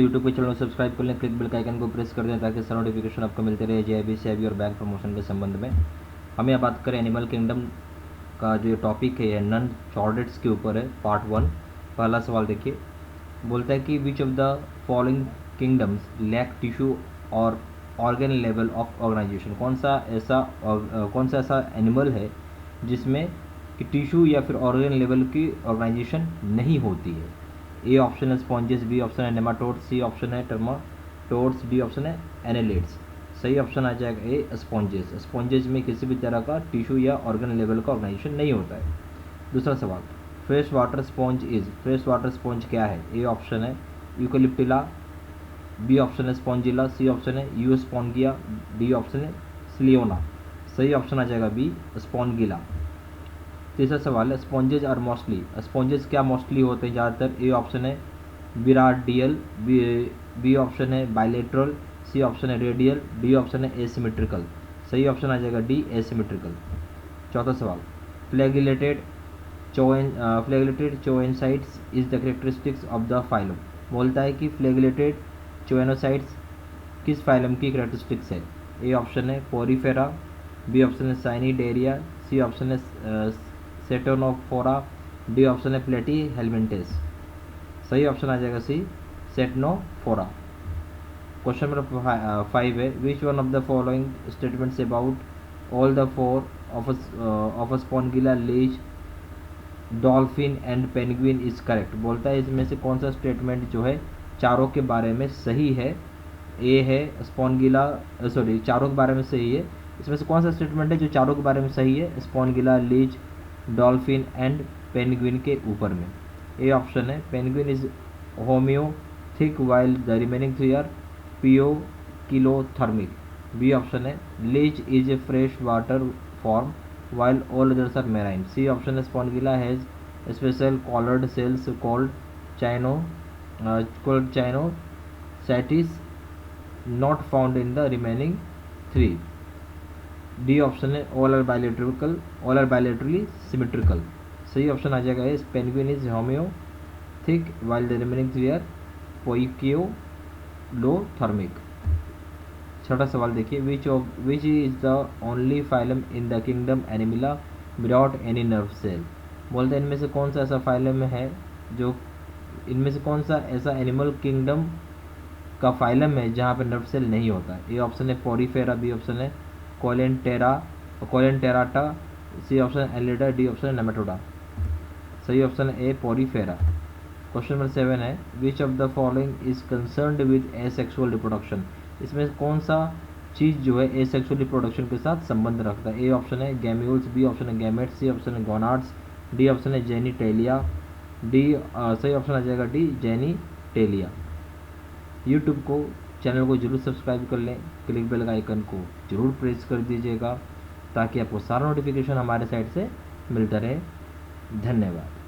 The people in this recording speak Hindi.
यूट्यूब पे चैनल सब्सक्राइब कर लें, क्लिक बेल का आइकन को प्रेस कर दें ताकि सारा नोटिफिकेशन आपको मिलते रहे जेआईबी सीआईबी और बैंक प्रमोशन के संबंध में। हम यहाँ बात करें एनिमल किंगडम का जो टॉपिक है नॉन चॉर्डेट्स के ऊपर है, पार्ट 1। पहला सवाल देखिए, बोलता है कि which of the following kingdoms lack tissue और ऑर्गन लेवल ऑफ ऑर्गेनाइजेशन। कौन सा ऐसा एनिमल है जिसमें कि टिश्यू या फिर ऑर्गन लेवल की ऑर्गेनाइजेशन नहीं होती है। ए ऑप्शन है स्पॉन्जेस, बी ऑप्शन है नेमाटोड्स, सी ऑप्शन है ट्रेमाटोड्स, डी ऑप्शन है एनेलिड्स। सही ऑप्शन आ जाएगा ए स्पॉन्जेस। स्पॉन्जेस में किसी भी तरह का टिश्यू या ऑर्गन लेवल का ऑर्गेनाइजेशन नहीं होता है। दूसरा सवाल, fresh water sponge fresh water sponge क्या है। ए ऑप्शन है यूकेलिप्टिला, बी ऑप्शन है स्पॉन्जिला, सी ऑप्शन है यूस्पोंगिया, डी ऑप्शन है क्लियोना। सही ऑप्शन आ जाएगा बी स्पॉन्गिला। तीसरा सवाल है स्पॉन्जेज आर मोस्टली, स्पॉन्जेज क्या मोस्टली होते हैं ज़्यादातर। ए ऑप्शन है बिराडियल, बी ऑप्शन है बाइलेटरल, सी ऑप्शन है रेडियल, डी ऑप्शन है एसिमेट्रिकल। सही ऑप्शन आ जाएगा डी एसिमेट्रिकल। चौथा सवाल, flagellated choanacytes is the characteristics of the phylum. बोलता है कि फ्लैगेलेटेड choanacytes किस फाइलम की कैरेक्टरिस्टिक्स है। ए ऑप्शन है पोरिफेरा, बी ऑप्शन है साइनिडेरिया, सी ऑप्शन है सेटोनोफोरा, डी ऑप्शन है प्लेटीहेल्मिंथेस। सही ऑप्शन आ जाएगा सी सेटनोफोरा। क्वेश्चन नंबर 5 है which one of the following statements about all the four of Spongilla, leech, dolphin and penguin is correct. बोलता है इसमें से कौन सा स्टेटमेंट जो है चारों के बारे में सही है। ए है स्पॉन्गिला, चारों के बारे में सही है। इसमें से कौन सा स्टेटमेंट है जो चारों के बारे में सही है Spongilla, leech, dolphin and penguin के ऊपर में। ए ऑप्शन है penguin is homeothic while the remaining three are poikilothermic. B option है leech is a fresh water form while all others are marine. C option is Spongilla has special collared cells called chanocytesw not found in the remaining three. D option है all are bilaterally symmetrical. सही ऑप्शन आ जाएगा is penguin is homoeothic while the remaining three are poikilothermic. छोटा सवाल देखिए, which is the only phylum in the kingdom Animalia without any nerve cell. बोलते हैं इनमें से कौन सा ऐसा फाइलम है जो इनमें से कौन सा ऐसा एनिमल किंगडम का फाइलम है जहाँ पे नर्व सेल नहीं होता है। ए ऑप्शन है पोरिफेरा, बी ऑप्शन है कोएलेंटेराटा, सी ऑप्शन है एलिडा, डी ऑप्शन है नेमाटोडा। सही ऑप्शन है ए पोरिफेरा। क्वेश्चन नंबर 7 है विच of the following is concerned with asexual reproduction. इसमें कौन सा चीज़ जो है एसेक्सुअल रिप्रोडक्शन के साथ संबंध रखता है। ए ऑप्शन है गैम्यूल्स, बी ऑप्शन है गैमेट्स, सी ऑप्शन है गोनाड्स, डी ऑप्शन है जेनिटेलिया, सही ऑप्शन आ जाएगा डी जेनिटेलिया। यूट्यूब को चैनल को जरूर सब्सक्राइब कर लें, क्लिक बेल का आइकन को जरूर प्रेस कर दीजिएगा ताकि आपको सारा नोटिफिकेशन हमारे साइड से मिलता रहे। धन्यवाद।